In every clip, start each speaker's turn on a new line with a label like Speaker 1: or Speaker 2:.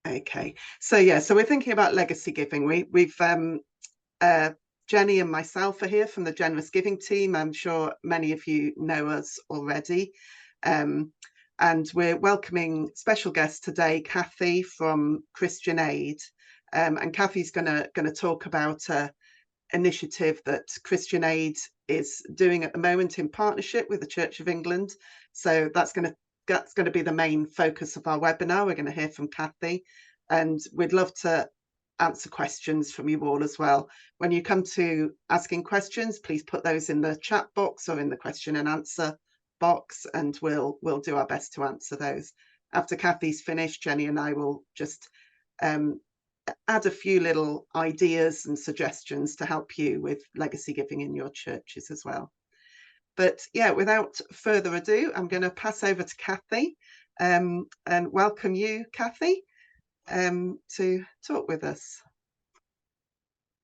Speaker 1: Okay, so we're thinking about legacy giving. We've Jenny and myself are here from the Generous Giving team. I'm sure many of you know us already. And we're welcoming special guest today, Kathy from Christian Aid. And Kathy's gonna talk about an initiative that Christian Aid is doing at the moment in partnership with the Church of England. So that's going to be the main focus of our webinar. We're going to hear from Kathy, and we'd love to answer questions from you all as well. When you come to asking questions, please put those in the chat box or in the question and answer box, and we'll do our best to answer those. After Kathy's finished, Jenny and I will just add a few little ideas and suggestions to help you with legacy giving in your churches as well. But yeah, without further ado, I'm going to pass over to Kathy and welcome you, Kathy, to talk with us.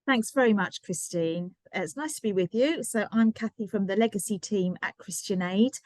Speaker 2: Thanks very much, Christine. It's nice to be with you. So I'm Kathy from the Legacy team at Christian Aid.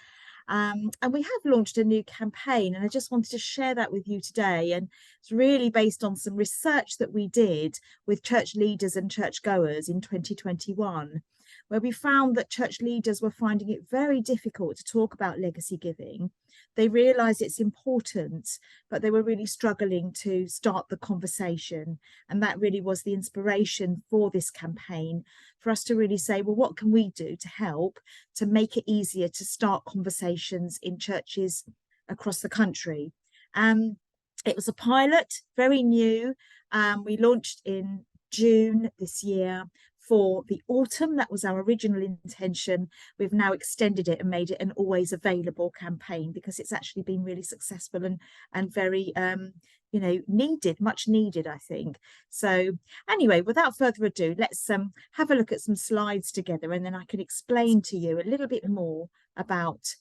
Speaker 2: And we have launched a new campaign, and I just wanted to share that with you today. And it's really based on some research that we did with church leaders and churchgoers in 2021, where we found that church leaders were finding it very difficult to talk about legacy giving. They realised it's important, but they were really struggling to start the conversation. And that really was the inspiration for this campaign, for us to really say, well, what can we do to help to make it easier to start conversations in churches across the country? It was a pilot, very new. We launched in June this year for the autumn. That was our original intention. We've now extended it and made it an always available campaign, because it's actually been really successful and very needed, much needed, I think. So anyway, without further ado, let's have a look at some slides together, and then I can explain to you a little bit more about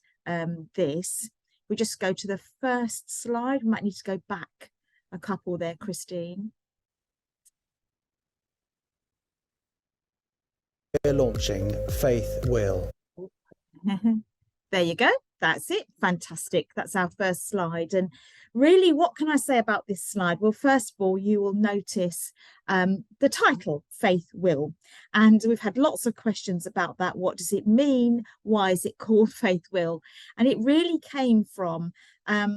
Speaker 2: this. We just go to the first slide. We might need to go back a couple there, Christine.
Speaker 3: We're launching Farewill.
Speaker 2: There you go. That's it. Fantastic. That's our first slide. And really, what can I say about this slide? Well, first of all, you will notice the title, Farewill. And we've had lots of questions about that. What does it mean? Why is it called Farewill? And it really came from a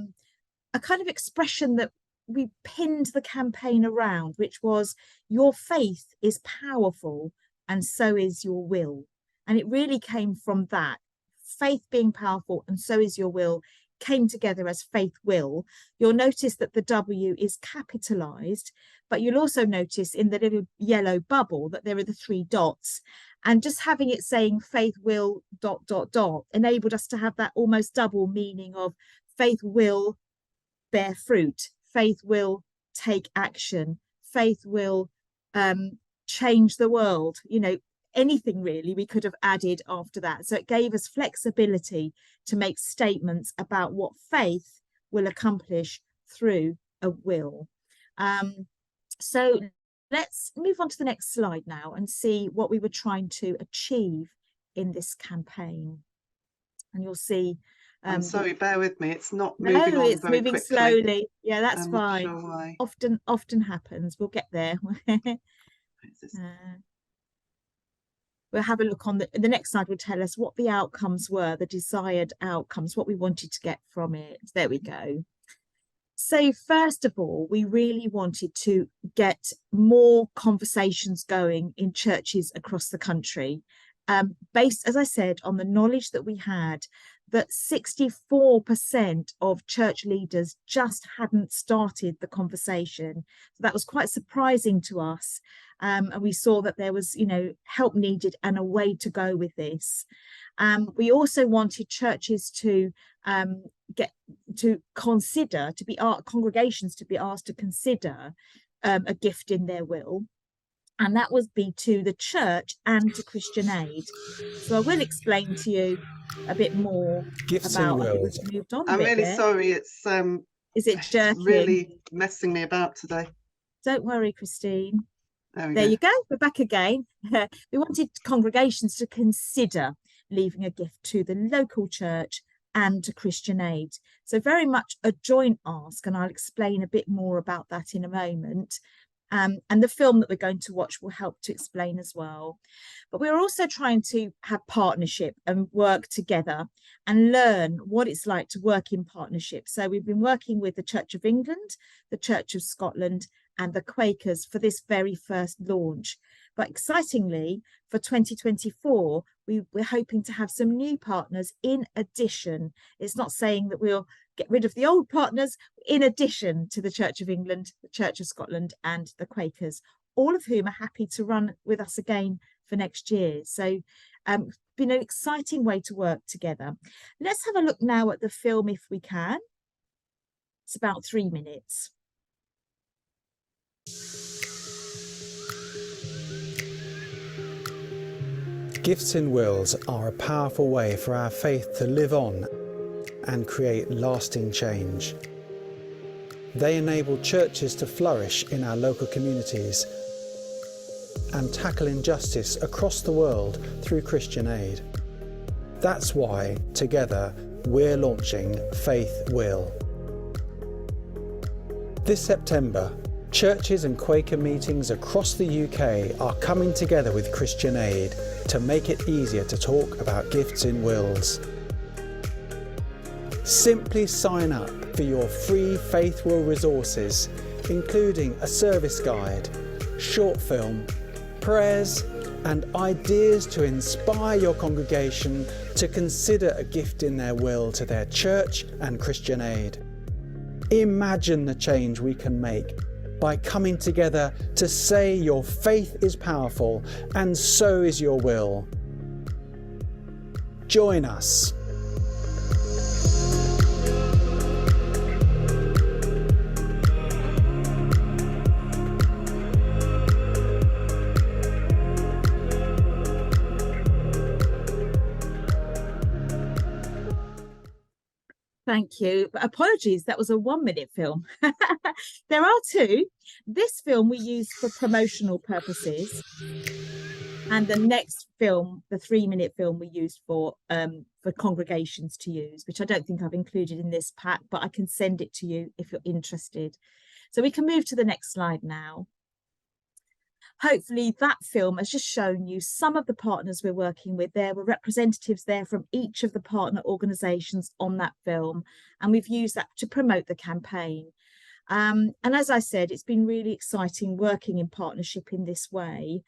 Speaker 2: kind of expression that we pinned the campaign around, which was, your faith is powerful and so is your will. And it really came from that. Faith being powerful and so is your will came together as Farewill. You'll notice that the W is capitalized, but you'll also notice in the little yellow bubble that there are the 3 dots. And just having it saying Farewill ... enabled us to have that almost double meaning of faith will bear fruit, faith will take action, faith will change the world, anything really we could have added after that. So it gave us flexibility to make statements about what faith will accomplish through a will. So let's move on to the next slide now and see what we were trying to achieve in this campaign. And you'll see.
Speaker 1: I'm sorry, bear with me. It's not moving on
Speaker 2: it's
Speaker 1: very
Speaker 2: moving
Speaker 1: quickly.
Speaker 2: slowly. Yeah, that's fine.
Speaker 1: Not sure why.
Speaker 2: Often happens. We'll get there. We'll have a look on the next slide. Will tell us what the outcomes were, the desired outcomes, what we wanted to get from it. There we go. So first of all, we really wanted to get more conversations going in churches across the country, based, as I said, on the knowledge that we had that 64% of church leaders just hadn't started the conversation. So that was quite surprising to us. And we saw that there was, help needed and a way to go with this. We also wanted churches to congregations to be asked to consider a gift in their will. And that would be to the church and to Christian Aid. So I will explain to you a bit more
Speaker 3: Gifts
Speaker 2: about.
Speaker 3: and
Speaker 2: I think
Speaker 3: wills.
Speaker 2: we've moved on.
Speaker 1: I'm really sorry. It's
Speaker 2: is it jerking?
Speaker 1: Really messing me about today.
Speaker 2: Don't worry, Christine.
Speaker 1: There
Speaker 2: you go. We're back again. We wanted congregations to consider leaving a gift to the local church and to Christian Aid. So very much a joint ask, and I'll explain a bit more about that in a moment. And the film that we're going to watch will help to explain as well. But we're also trying to have partnership and work together and learn what it's like to work in partnership. So we've been working with the Church of England, the Church of Scotland, and the Quakers for this very first launch. But excitingly, for 2024, we're hoping to have some new partners in addition. It's not saying that we'll get rid of the old partners, in addition to the Church of England, the Church of Scotland, and the Quakers, all of whom are happy to run with us again for next year. So been an exciting way to work together. Let's have a look now at the film if we can. It's about 3 minutes.
Speaker 3: Gifts in wills are a powerful way for our faith to live on and create lasting change. They enable churches to flourish in our local communities and tackle injustice across the world through Christian Aid. That's why, together, we're launching Farewill. This September, churches and Quaker meetings across the UK are coming together with Christian Aid to make it easier to talk about gifts in wills. Simply sign up for your free Farewill resources, including a service guide, short film, prayers, and ideas to inspire your congregation to consider a gift in their will to their church and Christian Aid. Imagine the change we can make by coming together to say your faith is powerful and so is your will. Join us.
Speaker 2: Thank you. But apologies, that was a 1 minute film. There are two. This film we use for promotional purposes. And the next film, the 3 minute film, we used for congregations to use, which I don't think I've included in this pack, but I can send it to you if you're interested. So we can move to the next slide now. Hopefully that film has just shown you some of the partners we're working with. There were representatives there from each of the partner organisations on that film, and we've used that to promote the campaign. And as I said, it's been really exciting working in partnership in this way.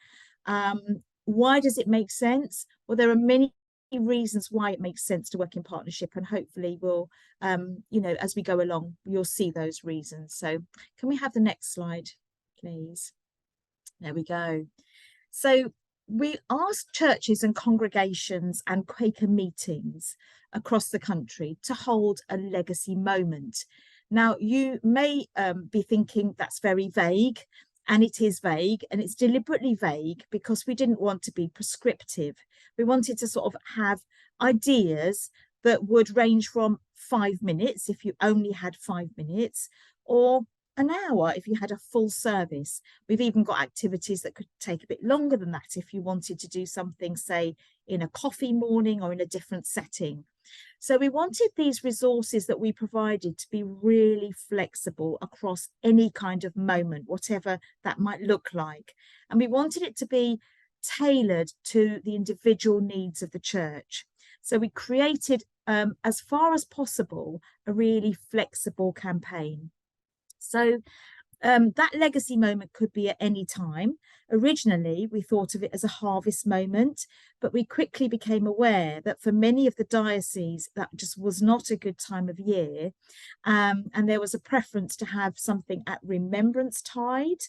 Speaker 2: Why does it make sense? Well, there are many reasons why it makes sense to work in partnership, and hopefully we'll, as we go along, you'll see those reasons. So can we have the next slide, please? There we go. So we asked churches and congregations and Quaker meetings across the country to hold a legacy moment. Now, you may be thinking that's very vague, and it is vague, and it's deliberately vague because we didn't want to be prescriptive. We wanted to sort of have ideas that would range from 5 minutes if you only had 5 minutes, or an hour if you had a full service. We've even got activities that could take a bit longer than that if you wanted to do something, say, in a coffee morning or in a different setting. So we wanted these resources that we provided to be really flexible across any kind of moment, whatever that might look like. And we wanted it to be tailored to the individual needs of the church. So we created, as far as possible, a really flexible campaign. So that legacy moment could be at any time. Originally, we thought of it as a harvest moment, but we quickly became aware that for many of the dioceses, that just was not a good time of year. And there was a preference to have something at Remembrance Tide,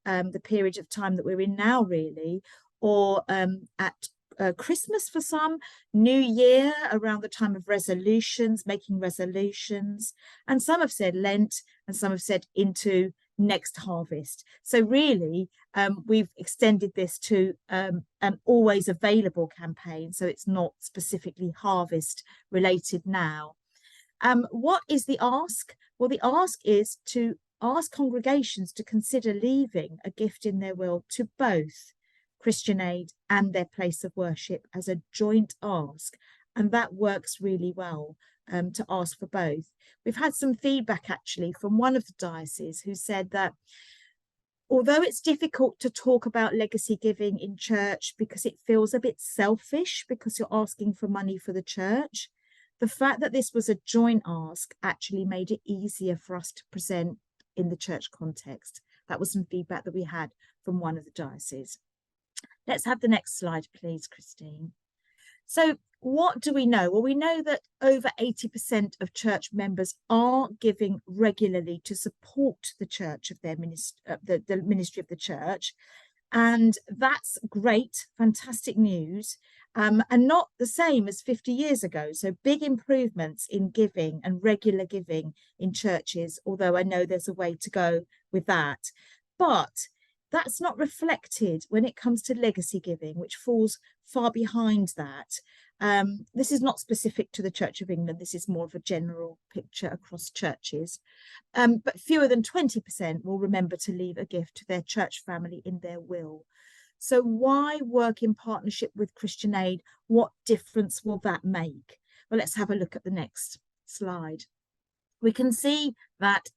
Speaker 2: the period of time that we're in now, really, or at Christmas for some, New Year, around the time of resolutions, making resolutions. And some have said Lent, and some have said into next harvest. So really, we've extended this to an always available campaign. So it's not specifically harvest related now. What is the ask? Well, the ask is to ask congregations to consider leaving a gift in their will to both Christian Aid and their place of worship as a joint ask. And that works really well to ask for both. We've had some feedback actually from one of the dioceses who said that although it's difficult to talk about legacy giving in church because it feels a bit selfish because you're asking for money for the church, the fact that this was a joint ask actually made it easier for us to present in the church context. That was some feedback that we had from one of the dioceses. Let's have the next slide, please, Christine. So what do we know? Well, we know that over 80% of church members are giving regularly to support the church of their the ministry of the church. And that's great, fantastic news, and not the same as 50 years ago. So big improvements in giving and regular giving in churches, although I know there's a way to go with that. But that's not reflected when it comes to legacy giving, which falls far behind that. This is not specific to the Church of England. This is more of a general picture across churches. But fewer than 20% will remember to leave a gift to their church family in their will. So why work in partnership with Christian Aid? What difference will that make? Well, let's have a look at the next slide. We can see that,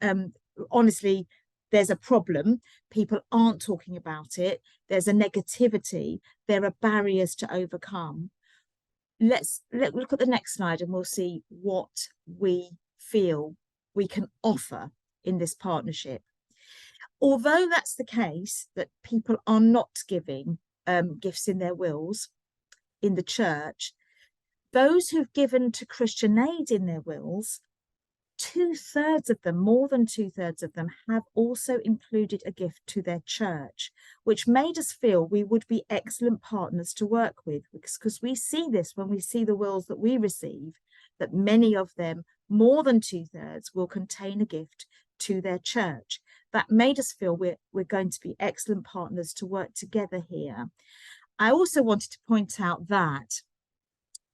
Speaker 2: honestly, there's a problem. People aren't talking about it. There's a negativity. There are barriers to overcome. Let's look at the next slide and we'll see what we feel we can offer in this partnership. Although that's the case, that people are not giving gifts in their wills in the church, those who've given to Christian Aid in their wills, 2/3 of them, more than 2/3 of them, have also included a gift to their church, which made us feel we would be excellent partners to work with, because we see this when we see the wills that we receive, that many of them, more than 2/3, will contain a gift to their church. That made us feel we're going to be excellent partners to work together here. I also wanted to point out that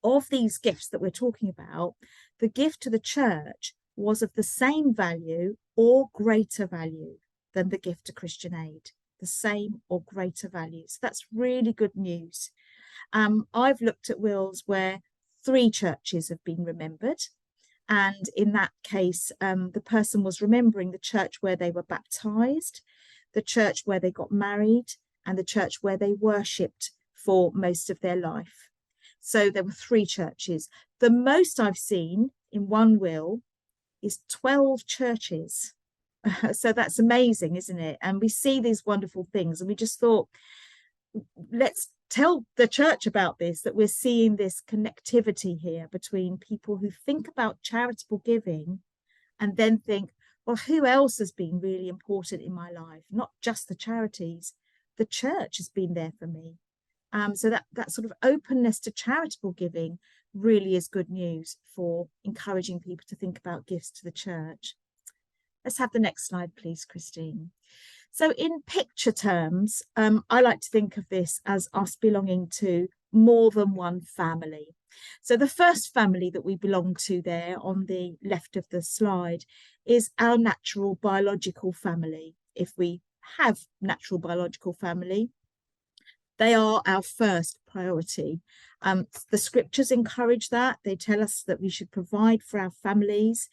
Speaker 2: of these gifts that we're talking about, the gift to the church was of the same value or greater value than the gift to Christian Aid, the same or greater value. So that's really good news. I've looked at wills where 3 churches have been remembered. And in that case, the person was remembering the church where they were baptized, the church where they got married, and the church where they worshipped for most of their life. So there were 3 churches. The most I've seen in one will is 12 churches. So that's amazing, isn't it? And we see these wonderful things, and we just thought, let's tell the church about this, that we're seeing this connectivity here between people who think about charitable giving and then think, well, who else has been really important in my life? Not just the charities, the church has been there for me. So that sort of openness to charitable giving really is good news for encouraging people to think about gifts to the church. Let's have the next slide, please, Christine. So in picture terms, I like to think of this as us belonging to more than one family. So the first family that we belong to there on the left of the slide is our natural biological family. If we have natural biological family, they are our first priority. The scriptures encourage that. They tell us that we should provide for our families.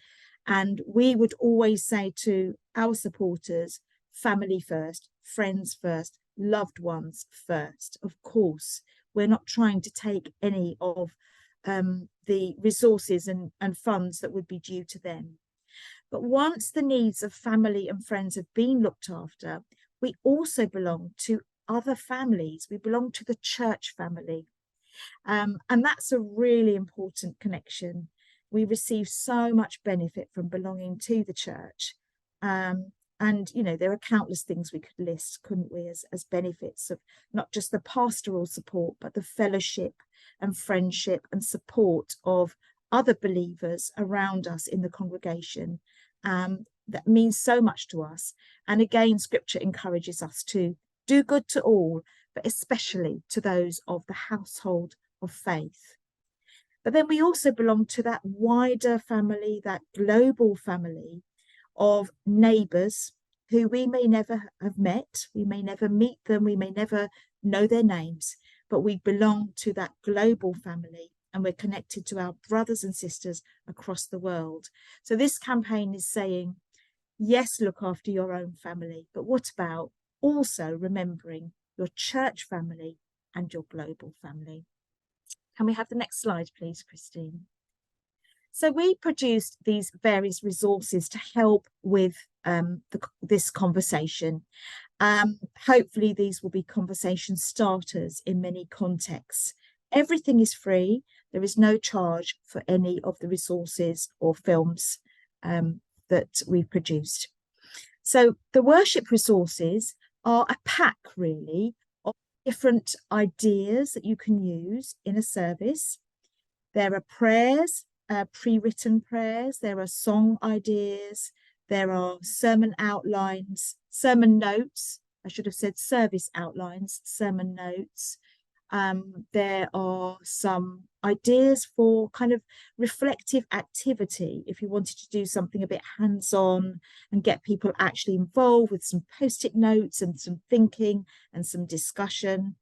Speaker 2: And we would always say to our supporters, family first, friends first, loved ones first. Of course, we're not trying to take any of the resources and funds that would be due to them. But once the needs of family and friends have been looked after, we also belong to other families. We belong to the church family. And that's a really important connection. We receive so much benefit from belonging to the church. And, you know, there are countless things we could list, couldn't we, as benefits of not just the pastoral support, but the fellowship and friendship and support of other believers around us in the congregation. That means so much to us. And again, scripture encourages us to do good to all, but especially to those of the household of faith. But then we also belong to that wider family, that global family of neighbours who we may never have met, we may never meet them, we may never know their names, but we belong to that global family. and we're connected to our brothers and sisters across the world. So this campaign is saying, yes, look after your own family, but what about also remembering your church family and your global family? Can we have the next slide, please, Christine? So we produced these various resources to help with this conversation. Hopefully these will be conversation starters in many contexts. Everything is free. There is no charge for any of the resources or films that we've produced. So the worship resources are a pack, really, of different ideas that you can use in a service. There are prayers, pre-written prayers. There are song ideas. There are sermon outlines, sermon notes. I should have said service outlines, sermon notes. There are some ideas for kind of reflective activity if you wanted to do something a bit hands-on and get people actually involved with some post-it notes and some thinking and some discussion.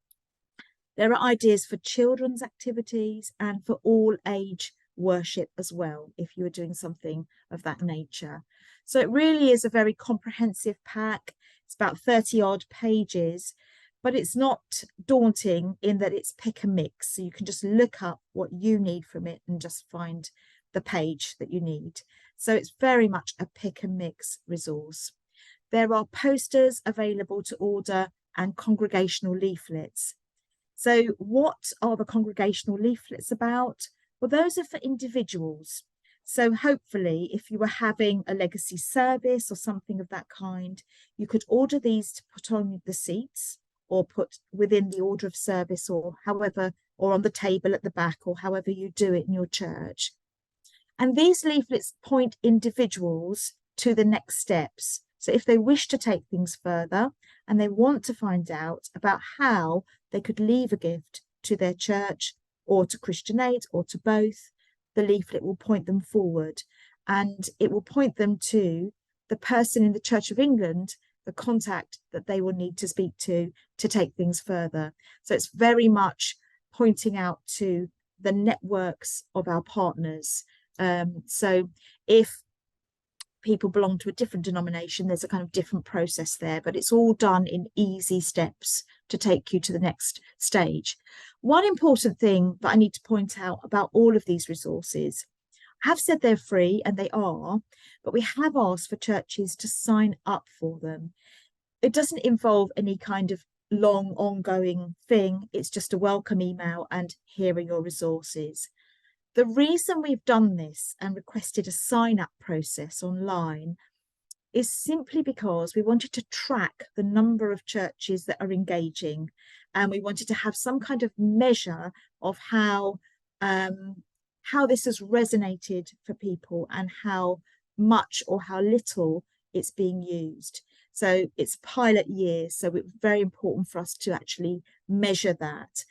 Speaker 2: There are ideas for children's activities and for all age worship as well, if you were doing something of that nature. So it really is a very comprehensive pack. It's about 30 odd pages, but it's not daunting in that it's pick and mix. So you can just look up what you need from it and just find the page that you need. So it's very much a pick and mix resource. There are posters available to order and congregational leaflets. So what are the congregational leaflets about? Well, those are for individuals. So hopefully, if you were having a legacy service or something of that kind, you could order these to put on the seats or put within the order of service or however, or on the table at the back or however you do it in your church. And these leaflets point individuals to the next steps. So if they wish to take things further and they want to find out about how they could leave a gift to their church or to Christian Aid or to both, the leaflet will point them forward, and it will point them to the person in the Church of England, the contact that they will need to speak to take things further. So it's very much pointing out to the networks of our partners. So if people belong to a different denomination, there's a kind of different process there, but it's all done in easy steps to take you to the next stage. One important thing that I need to point out about all of these resources, I have said they're free, and they are, but we have asked for churches to sign up for them. It doesn't involve any kind of long ongoing thing. It's just a welcome email and here are your resources. The reason we've done this and requested a sign-up process online is simply because we wanted to track the number of churches that are engaging, and we wanted to have some kind of measure of how this has resonated for people and how much or how little it's being used. So it's pilot year, so it's very important for us to actually measure that.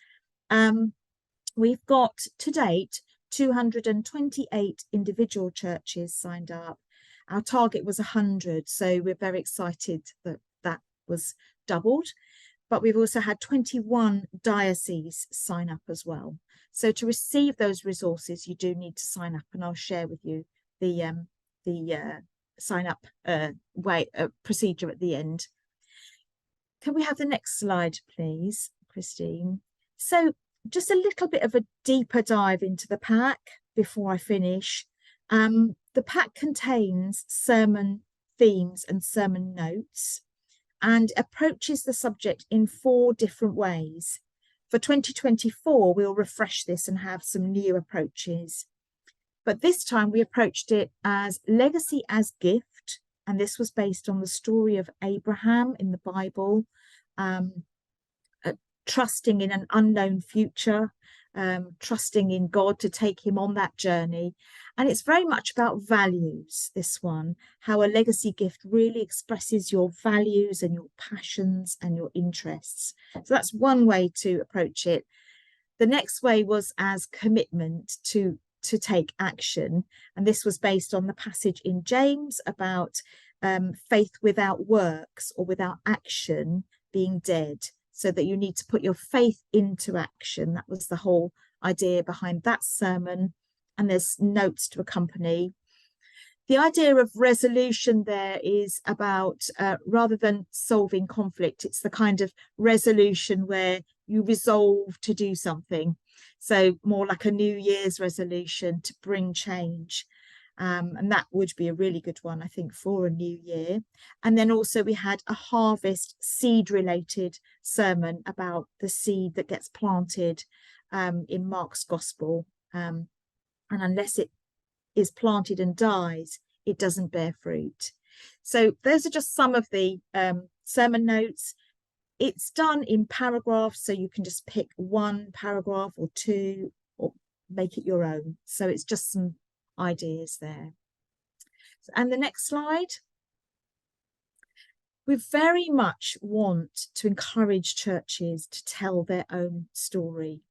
Speaker 2: We've got to date 228 individual churches signed up. Our target was 100, so we're very excited that that was doubled. But we've also had 21 dioceses sign up as well. So to receive those resources, you do need to sign up, and I'll share with you the sign up procedure at the end. Can we have the next slide, please, Christine? So just a little bit of a deeper dive into the pack before I finish. The pack contains sermon themes and sermon notes and approaches the subject in 4 different ways. For 2024, we'll refresh this and have some new approaches. But this time we approached it as Legacy as Gift, and this was based on the story of Abraham in the Bible, trusting in an unknown future, trusting in God to take him on that journey. And it's very much about values, this one, how a legacy gift really expresses your values and your passions and your interests. So that's one way to approach it. The next way was as commitment to take action. And this was based on the passage in James about faith without works or without action being dead. So that you need to put your faith into action. That was the whole idea behind that sermon, and there's notes to accompany. The idea of resolution there is about, rather than solving conflict, it's the kind of resolution where you resolve to do something. So more like a New Year's resolution to bring change. And that would be a really good one, I think, for a new year. And then also we had a harvest seed related sermon about the seed that gets planted in Mark's gospel. And unless it is planted and dies, it doesn't bear fruit. So those are just some of the sermon notes. It's done in paragraphs, so you can just pick one paragraph or two or make it your own. So it's just some ideas there. And the next slide. We very much want to encourage churches to tell their own story.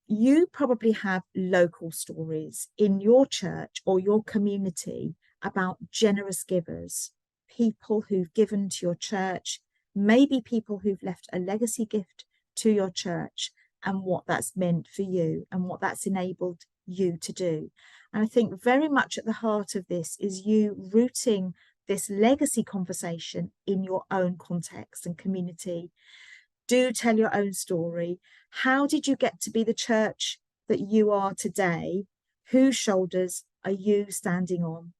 Speaker 2: You probably have local stories in your church or your community about generous givers, people who've given to your church, maybe people who've left a legacy gift to your church, and what that's meant for you and what that's enabled you to do. And I think very much at the heart of this is you rooting this legacy conversation in your own context and community. Do tell your own story. How did you get to be the church that you are today? Whose shoulders are you standing on?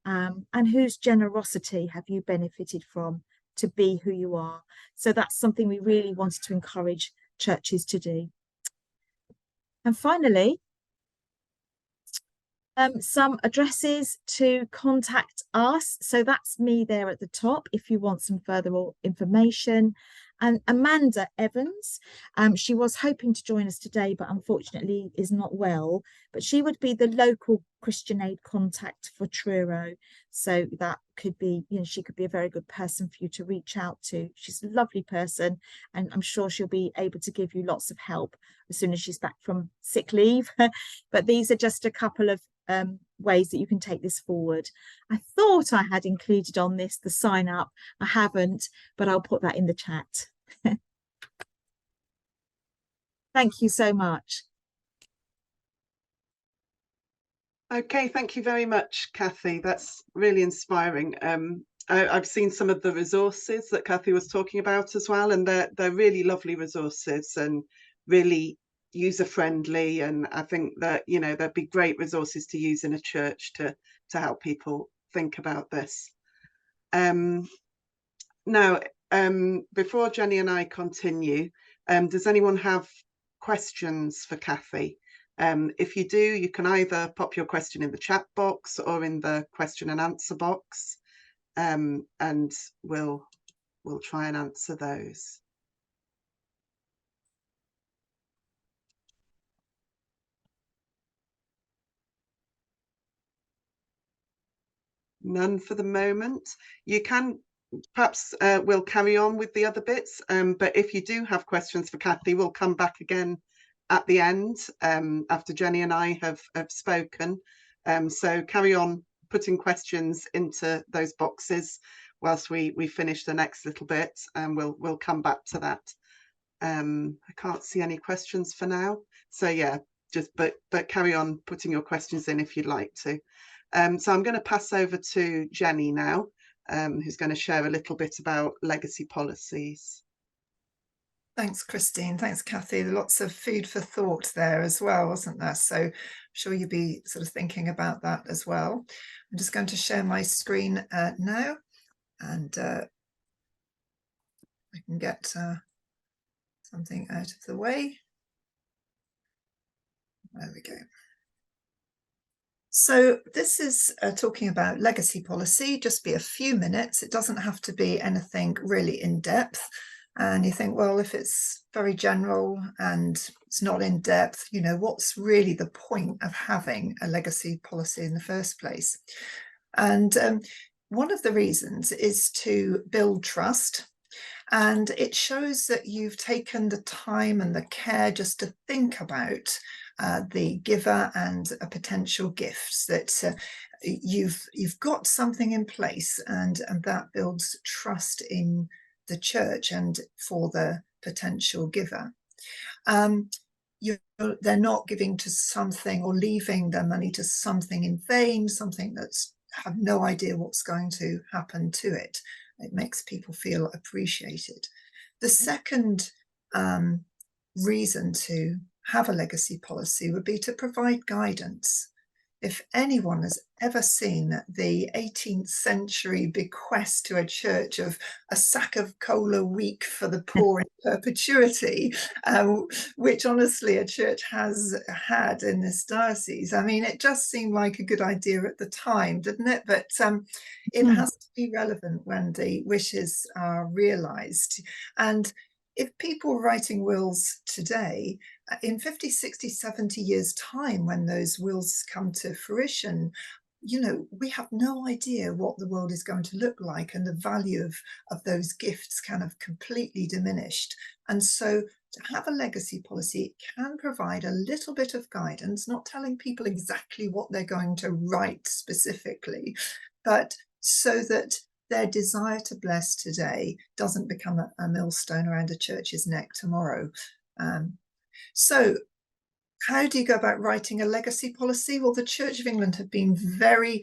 Speaker 2: And whose generosity have you benefited from to be who you are? So that's something we really wanted to encourage churches to do. And finally, some addresses to contact us. So that's me there at the top if you want some further information. And Amanda Evans, she was hoping to join us today, but unfortunately is not well. But she would be the local Christian Aid contact for Truro. So that could be, she could be a very good person for you to reach out to. She's a lovely person, and I'm sure she'll be able to give you lots of help as soon as she's back from sick leave. But these are just a couple of ways that you can take this forward. I thought I had included on this the sign up. I haven't, but I'll put that in the chat. Thank you so much.
Speaker 1: Okay, thank you very much, Kathy. That's really inspiring. I've seen some of the resources that Kathy was talking about as well, and they're really lovely resources and really user-friendly, and I think that there'd be great resources to use in a church to help people think about this. Now, before Jenny and I continue, does anyone have questions for Kathy? If you do, you can either pop your question in the chat box or in the question and answer box, and we'll try and answer those. None for the moment. You can perhaps we'll carry on with the other bits, but if you do have questions for Kathy, we'll come back again at the end after Jenny and I have spoken. So carry on putting questions into those boxes whilst we finish the next little bit, and we'll come back to that. I can't see any questions for now, so yeah, just but carry on putting your questions in if you'd like to. So I'm going to pass over to Jenny now, who's going to share a little bit about legacy policies.
Speaker 4: Thanks, Christine. Thanks, Kathy. Lots of food for thought there as well, wasn't there? So I'm sure you'll be sort of thinking about that as well. I'm just going to share my screen now, and I can get something out of the way. There we go. So this is talking about legacy policy, just be a few minutes. It doesn't have to be anything really in depth. And you think, well, if it's very general and it's not in depth, what's really the point of having a legacy policy in the first place? And one of the reasons is to build trust. And it shows that you've taken the time and the care just to think about the giver and a potential gifts, that you've got something in place, and that builds trust in the church and for the potential giver. they're not giving to something or leaving their money to something in vain, something that's have no idea what's going to happen to it. It makes people feel appreciated. The second reason to have a legacy policy would be to provide guidance. If anyone has ever seen the 18th century bequest to a church of a sack of coal a week for the poor in perpetuity, which honestly a church has had in this diocese, I mean, it just seemed like a good idea at the time, didn't it? But it has to be relevant when the wishes are realised. And if people are writing wills today, in 50, 60, 70 years' time, when those wills come to fruition, you know, we have no idea what the world is going to look like, and the value of those gifts kind of completely diminished. And so to have a legacy policy can provide a little bit of guidance, not telling people exactly what they're going to write specifically, but so that their desire to bless today doesn't become a millstone around a church's neck tomorrow. So how do you go about writing a legacy policy? Well, the Church of England have been very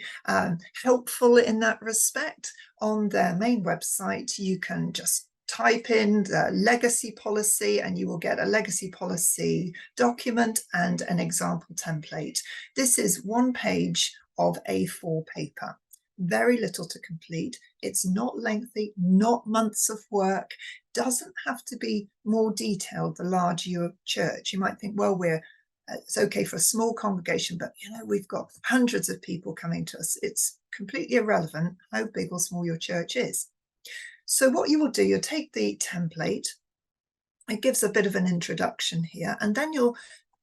Speaker 4: helpful in that respect. On their main website, you can just type in the legacy policy and you will get a legacy policy document and an example template. This is one page of A4 paper. Very little to complete. It's not lengthy, not months of work. Doesn't have to be more detailed the larger your church. You might think, well, it's okay for a small congregation, but you know, we've got hundreds of people coming to us. It's completely irrelevant how big or small your church is. So what you will do, you'll take the template. It gives a bit of an introduction here, and then you'll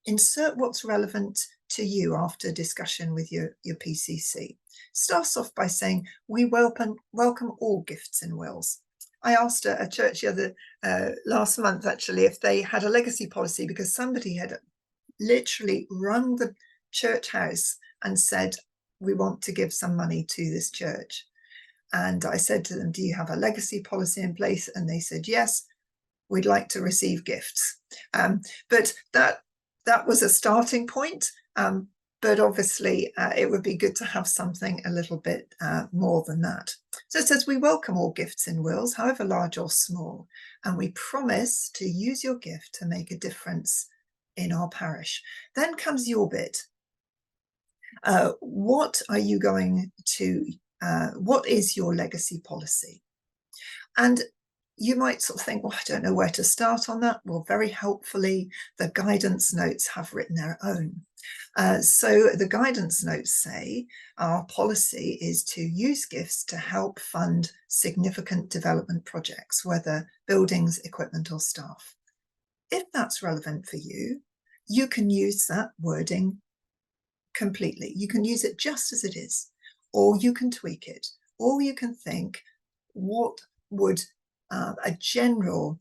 Speaker 4: insert what's relevant to you after discussion with your PCC. Starts off by saying, we welcome all gifts and wills. I asked a church last month, actually, if they had a legacy policy, because somebody had literally rung the church house and said, we want to give some money to this church. And I said to them, do you have a legacy policy in place? And they said, yes, we'd like to receive gifts. But that was a starting point. But obviously, it would be good to have something a little bit more than that. So it says, we welcome all gifts and wills, however large or small, and we promise to use your gift to make a difference in our parish. Then comes your bit. What are you going to, what is your legacy policy? And you might sort of think, well, I don't know where to start on that. Well, very helpfully, the guidance notes have written their own. So the guidance notes say our policy is to use gifts to help fund significant development projects, whether buildings, equipment or staff. If that's relevant for you, you can use that wording completely. You can use it just as it is, or you can tweak it, or you can think, what would a general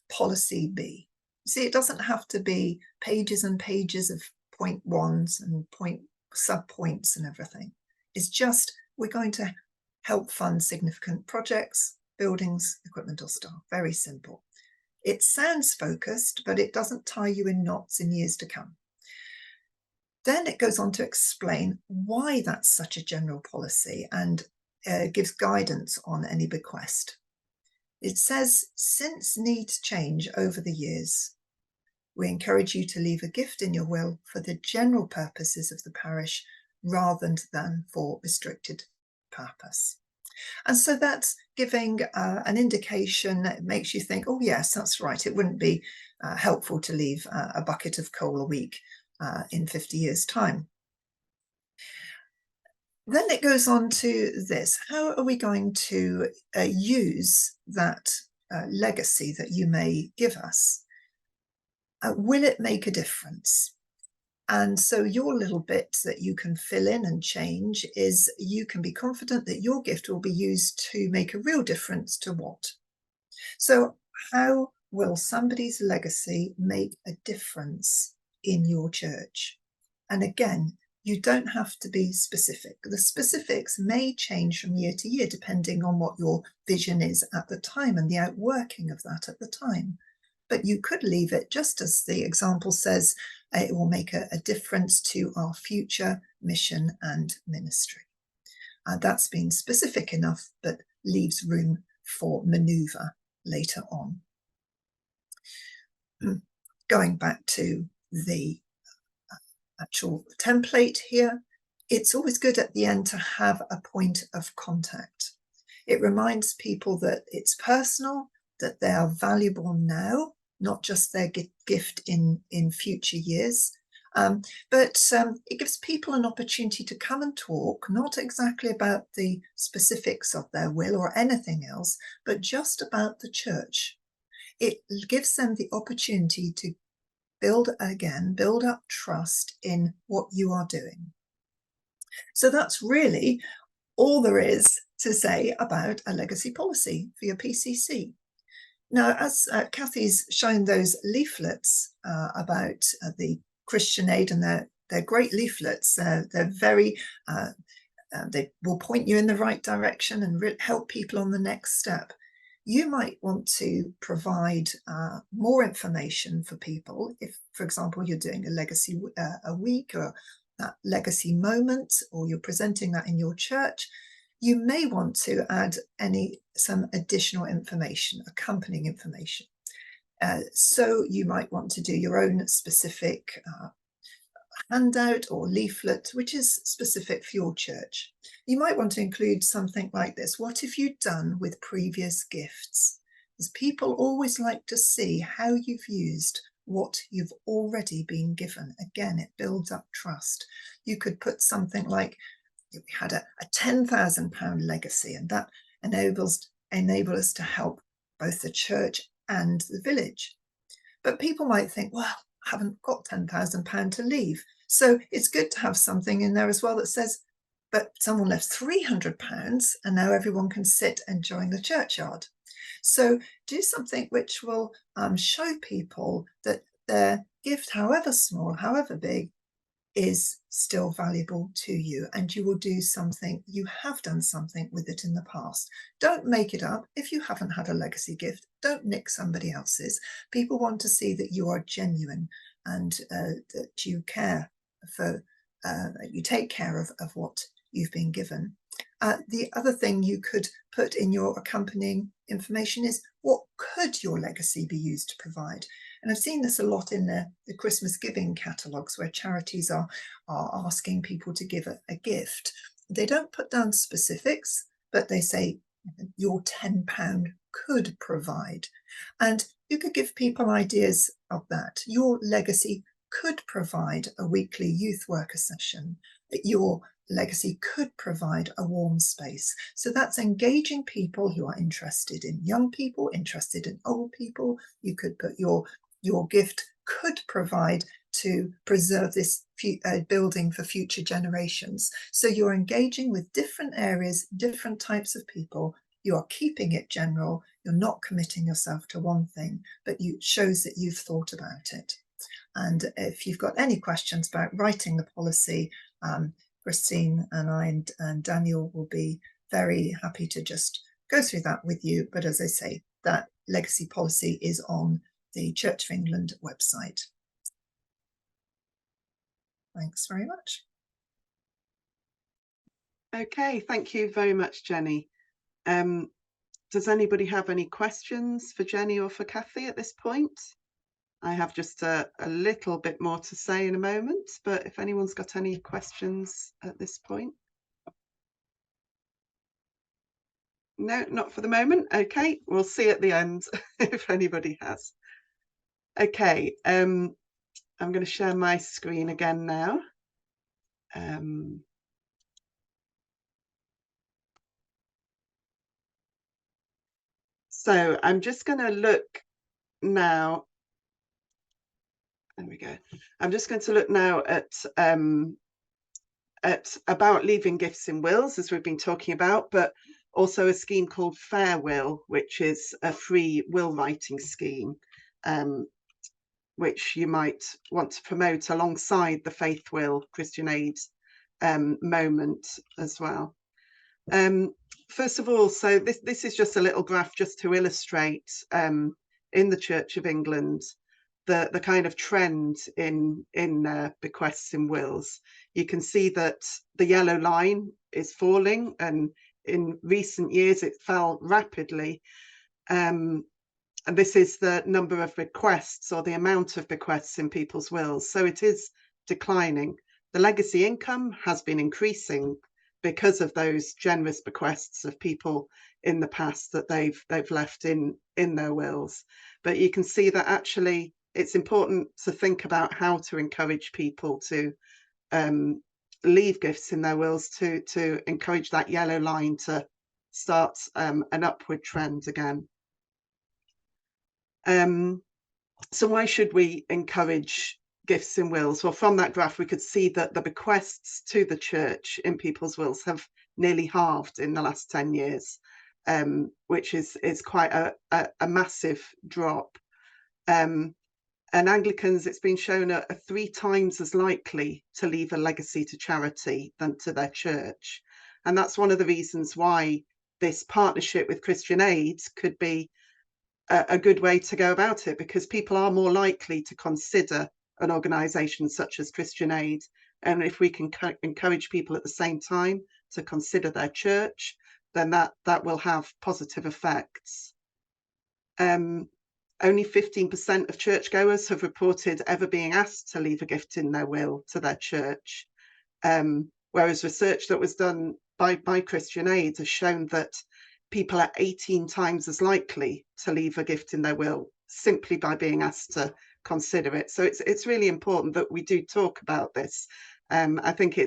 Speaker 4: policy be? See, it doesn't have to be pages and pages of point ones and sub points and everything. It's just, we're going to help fund significant projects, buildings, equipment or staff. Very simple. It sounds focused, but it doesn't tie you in knots in years to come. Then it goes on to explain why that's such a general policy and gives guidance on any bequest. It says, since needs change over the years, we encourage you to leave a gift in your will for the general purposes of the parish rather than for restricted purpose. And so that's giving an indication that makes you think, oh yes, that's right. It wouldn't be helpful to leave a bucket of coal a week in 50 years' time. Then it goes on to this. How are we going to use that legacy that you may give us? Will it make a difference? And so your little bit that you can fill in and change is you can be confident that your gift will be used to make a real difference to what? So how will somebody's legacy make a difference in your church? And again, you don't have to be specific. The specifics may change from year to year, depending on what your vision is at the time and the outworking of that at the time. but you could leave it just as the example says, it will make a difference to our future mission and ministry. That's been specific enough, but leaves room for manoeuvre later on. Going back to the actual template here, it's always good at the end to have a point of contact. It reminds people that it's personal, that they are valuable now, not just their gift in future years. But it gives people an opportunity to come and talk, not exactly about the specifics of their will or anything else, but just about the church. It gives them the opportunity to build up trust in what you are doing. So that's really all there is to say about a legacy policy for your PCC. Now, as Kathy's shown those leaflets about the Christian Aid, and they're great leaflets. They're very, they will point you in the right direction and help people on the next step. You might want to provide more information for people if, for example, you're doing a legacy a week or that legacy moment, or you're presenting that in your church. You may want to add some additional information, accompanying information. So you might want to do your own specific handout or leaflet, which is specific for your church. You might want to include something like this. What have you done with previous gifts? Because people always like to see how you've used what you've already been given. Again, it builds up trust. You could put something like, we had a £10,000 legacy, and that enable us to help both the church and the village. But people might think, well, I haven't got £10,000 to leave. So it's good to have something in there as well that says, but someone left £300 and now everyone can sit enjoying the churchyard. So do something which will show people that their gift, however small, however big, is still valuable to you, and you will do something, you have done something with it in the past. Don't make it up. If you haven't had a legacy gift, don't nick somebody else's. People want to see that you are genuine and that you care for, you take care of what you've been given. The other thing you could put in your accompanying information is, what could your legacy be used to provide? And I've seen this a lot in the Christmas giving catalogues, where charities are asking people to give a gift. They don't put down specifics, but they say your £10 could provide. And you could give people ideas of that. Your legacy could provide a weekly youth worker session. Your legacy could provide a warm space. So that's engaging people who are interested in young people, interested in old people. You could put your gift could provide to preserve this building for future generations. So you're engaging with different areas, different types of people. You are keeping it general. You're not committing yourself to one thing, but it shows that you've thought about it. And if you've got any questions about writing the policy, Christine and I and Daniel will be very happy to just go through that with you. But as I say, that legacy policy is on the Church of England website. Thanks very much.
Speaker 1: Okay, thank you very much, Jenny. Does anybody have any questions for Jenny or for Kathy at this point? I have just a little bit more to say in a moment, but if anyone's got any questions at this point. No, not for the moment. Okay, we'll see at the end if anybody has. Okay, I'm going to share my screen again now. So I'm just going to look now. There we go. I'm just going to look now at about leaving gifts in wills, as we've been talking about, but also a scheme called Farewill, which is a free will writing scheme, which you might want to promote alongside the Faithwill Christian Aid moment as well. First of all, so this is just a little graph just to illustrate in the Church of England, the kind of trend in bequests and wills, you can see that the yellow line is falling, and in recent years it fell rapidly. And this is the number of bequests, or the amount of bequests in people's wills. So it is declining. The legacy income has been increasing because of those generous bequests of people in the past that they've left in their wills. But you can see that actually it's important to think about how to encourage people to leave gifts in their wills, to encourage that yellow line to start an upward trend again. So why should we encourage gifts in wills? Well, from that graph, we could see that the bequests to the church in people's wills have nearly halved in the last 10 years, which is quite a massive drop. And Anglicans, it's been shown, are 3 times as likely to leave a legacy to charity than to their church. And that's one of the reasons why this partnership with Christian Aid could be a good way to go about it, because people are more likely to consider an organisation such as Christian Aid. And if we can encourage people at the same time to consider their church, then that will have positive effects. Only 15% of churchgoers have reported ever being asked to leave a gift in their will to their church, whereas research that was done by Christian Aid has shown that people are 18 times as likely to leave a gift in their will simply by being asked to consider it. So it's really important that we do talk about this. I think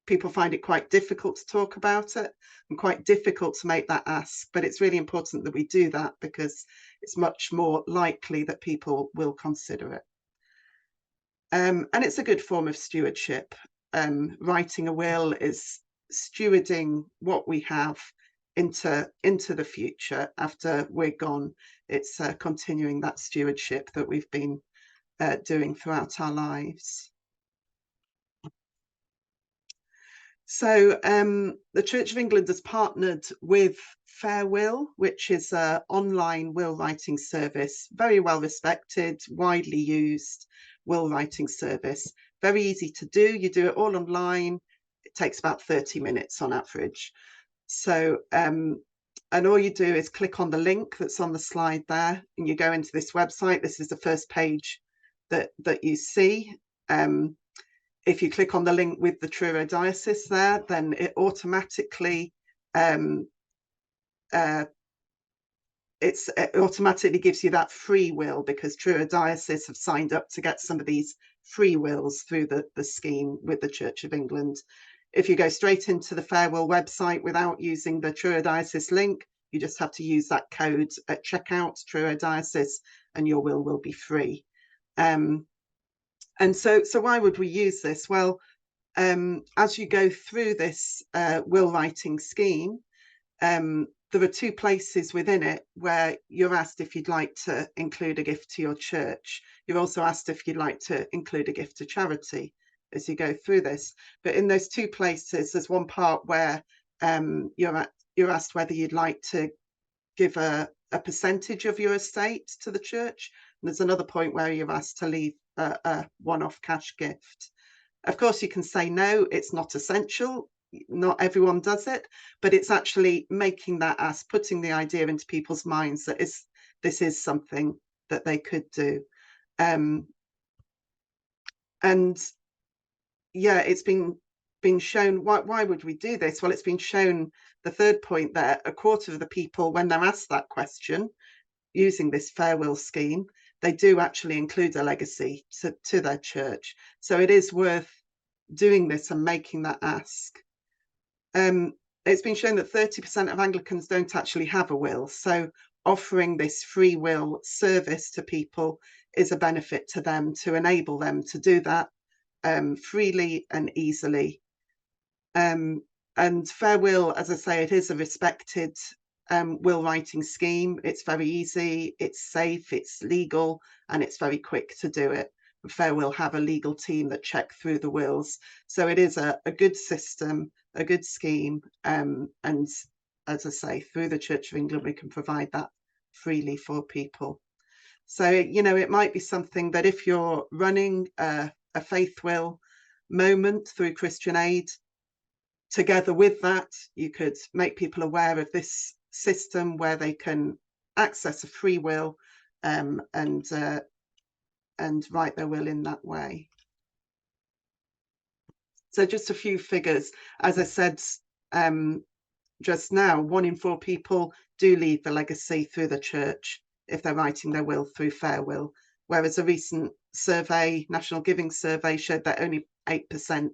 Speaker 1: people find it quite difficult to talk about it and quite difficult to make that ask, but it's really important that we do that, because it's much more likely that people will consider it. And it's a good form of stewardship. Writing a will is stewarding what we have into the future after we're gone. It's continuing that stewardship that we've been doing throughout our lives. So the Church of England has partnered with Farewill, which is an online will writing service, very well respected, widely used will writing service. Very easy to do. You do it all online. It takes about 30 minutes on average. So, and all you do is click on the link that's on the slide there, and you go into this website. This is the first page that you see. If you click on the link with the Truro Diocese there, then it automatically it automatically gives you that free will, because Truro Diocese have signed up to get some of these free wills through the scheme with the Church of England. If you go straight into the Farewill website without using the Truro Diocese link, you just have to use that code at checkout, Truro Diocese, and your will be free. And so why would we use this? Well, as you go through this will writing scheme, there are 2 places within it where you're asked if you'd like to include a gift to your church. You're also asked if you'd like to include a gift to charity as you go through this. But in those 2 places, there's one part where you're asked whether you'd like to give a percentage of your estate to the church. And there's another point where you're asked to leave a one-off cash gift. Of course, you can say no, it's not essential. Not everyone does it, but it's actually making that ask, putting the idea into people's minds that this is something that they could do. And yeah, it's been shown. Why would we do this? Well, it's been shown, the third point there, 1/4 of the people, when they're asked that question using this Farewill scheme, they do actually include a legacy to their church. So it is worth doing this and making that ask. It's been shown that 30% of Anglicans don't actually have a will. So offering this free will service to people is a benefit to them, to enable them to do that freely and easily. And Farewill, as I say, it is a respected will writing scheme. It's very easy, it's safe, it's legal, and it's very quick to do it. Farewill have a legal team that check through the wills. So it is a good system, a good scheme. And as I say, through the Church of England, we can provide that freely for people. So, you know, it might be something that if you're running a Faithwill moment through Christian Aid, together with that, you could make people aware of this system where they can access a free will and write their will in that way. So just a few figures. As I said just now, 1 in 4 people do leave the legacy through the church if they're writing their will through Farewill, whereas a recent survey, National Giving Survey, showed that only 8%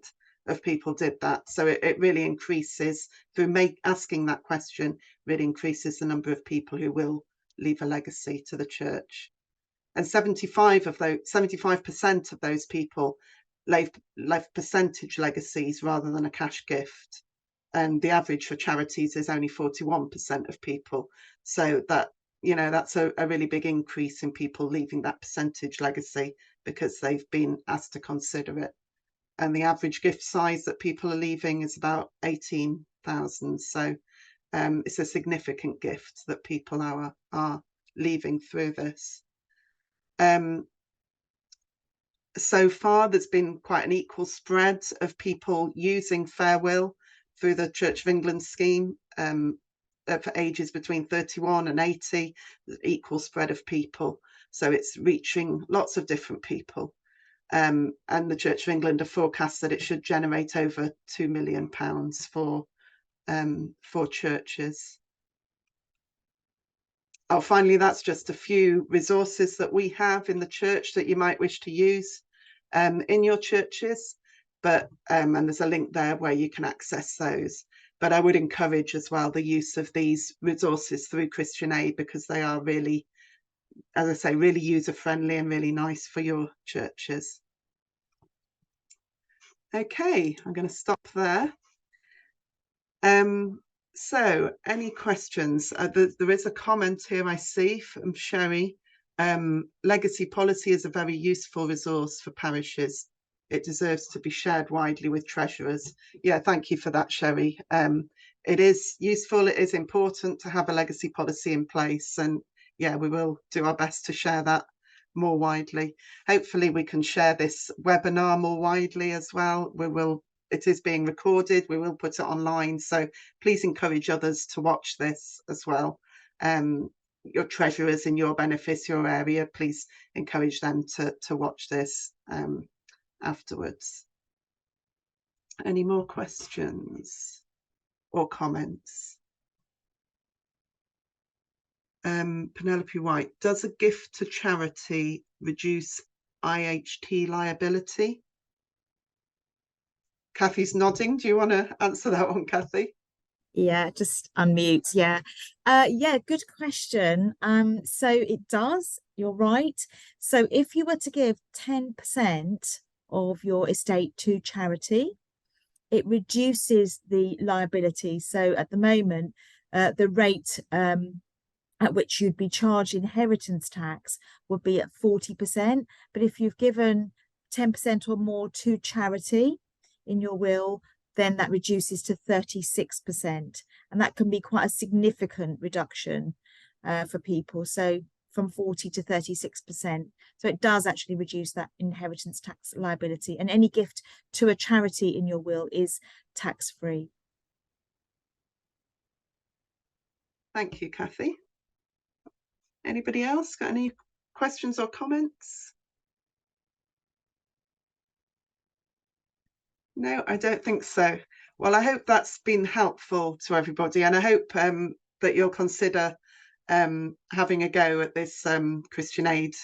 Speaker 1: of people did that. So it really increases through asking that question, really increases the number of people who will leave a legacy to the church. And 75% of those people left percentage legacies rather than a cash gift. And the average for charities is only 41% of people. So that, you know, that's a really big increase in people leaving that percentage legacy because they've been asked to consider it. And the average gift size that people are leaving is about 18,000. So it's a significant gift that people are leaving through this. So far, there's been quite an equal spread of people using Farewill through the Church of England scheme for ages between 31 and 80, equal spread of people. So it's reaching lots of different people. And the Church of England have forecast that it should generate over £2 million for churches. Oh, finally, that's just a few resources that we have in the church that you might wish to use in your churches. But and there's a link there where you can access those. But I would encourage as well the use of these resources through Christian Aid, because they are really, as I say, really user-friendly and really nice for your churches. Okay, I'm going to stop there. So any questions? There is a comment here I see from Sherry. Legacy policy is a very useful resource for parishes. It deserves to be shared widely with treasurers. Yeah, thank you for that, Sherry. It is useful, it is important to have a legacy policy in place, and yeah, we will do our best to share that more widely. Hopefully we can share this webinar more widely as well. It is being recorded, we will put it online, so please encourage others to watch this as well. Your treasurers in your beneficial area, please encourage them to watch this afterwards. Any more questions or comments? Penelope White, does a gift to charity reduce IHT liability? Kathy's nodding. Do you want to answer that one, Kathy?
Speaker 2: Yeah, just unmute. Yeah. Yeah, good question. So it does, you're right. So if you were to give 10% of your estate to charity, it reduces the liability. So at the moment, the rate at which you'd be charged inheritance tax would be at 40%. But if you've given 10% or more to charity in your will, then that reduces to 36%. And that can be quite a significant reduction for people. So from 40 to 36%. So it does actually reduce that inheritance tax liability. And any gift to a charity in your will is tax-free.
Speaker 1: Thank you, Kathy. Anybody else got any questions or comments? No, I don't think so. Well, I hope that's been helpful to everybody, and I hope that you'll consider having a go at this Christian Aid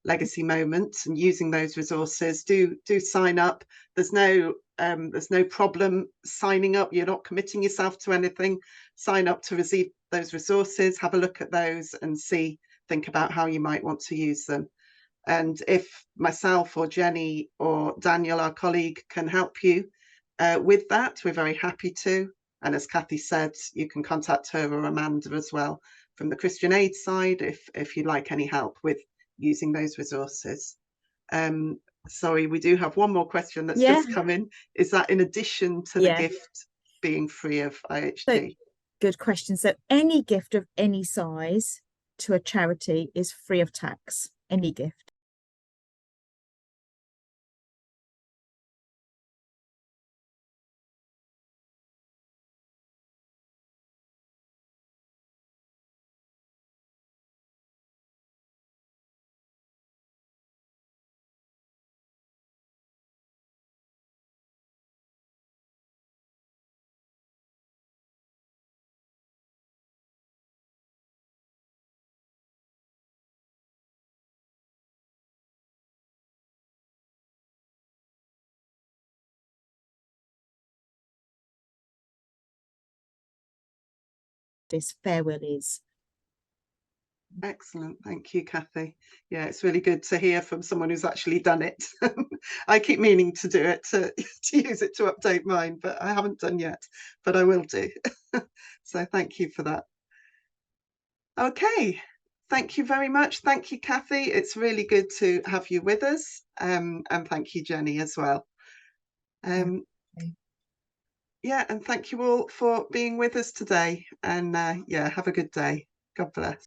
Speaker 1: legacy moment and using those resources. Do sign up. There's no problem signing up. You're not committing yourself to anything. Sign up to receive those resources, have a look at those and think about how you might want to use them. And if myself or Jenny or Daniel, our colleague, can help you with that, we're very happy to. And as Kathy said, you can contact her or Amanda as well from the Christian Aid side if you'd like any help with using those resources. Sorry, we do have one more question that's just come in. Is that in addition to the gift being free of IHT?
Speaker 2: So, good question. So any gift of any size to a charity is free of tax. any gift. This farewell is.
Speaker 1: Excellent. Thank you, Kathy. Yeah, it's really good to hear from someone who's actually done it. I keep meaning to do it, to use it to update mine, but I haven't done yet, but I will do. So thank you for that. Okay. Thank you very much. Thank you, Kathy. It's really good to have you with us. And thank you, Jenny, as well. Yeah, and thank you all for being with us today. And yeah, have a good day. God bless.